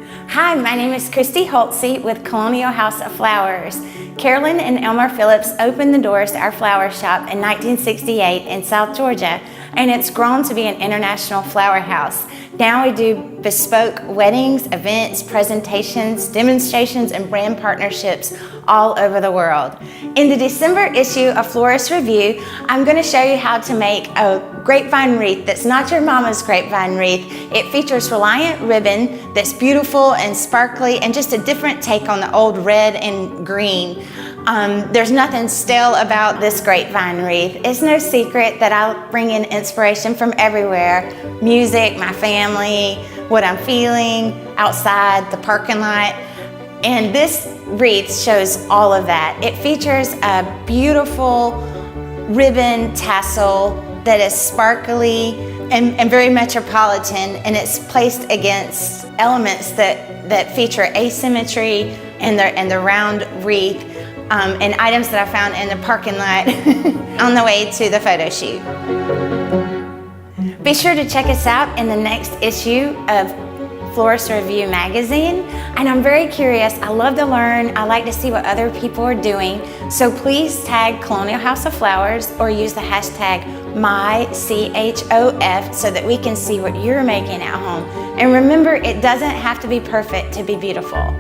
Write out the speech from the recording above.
Hi, my name is Christy Hulsey with Colonial House of Flowers. Carolyn and Elmer Phillips opened the doors to our flower shop in 1968 in South Georgia, and it's grown to be an international flower house. Now we do bespoke weddings, events, presentations, demonstrations, and brand partnerships all over the world. In the December issue of Florist Review, I'm going to show you how to make a grapevine wreath that's not your mama's grapevine wreath. It features reliant ribbon that's beautiful and sparkly and just a different take on the old red and green. There's nothing stale about this grapevine wreath. It's no secret that I bring in inspiration from everywhere. Music, my family, what I'm feeling, outside, the parking lot. And this wreath shows all of that. It features a beautiful ribbon tassel that is sparkly and very metropolitan, and it's placed against elements that feature asymmetry and the round wreath. And items that I found in the parking lot on the way to the photo shoot. Be sure to check us out in the next issue of Florist Review magazine. And I'm very curious, I love to learn, I like to see what other people are doing. So please tag Colonial House of Flowers or use the hashtag MyCHOF so that we can see what you're making at home. And remember, it doesn't have to be perfect to be beautiful.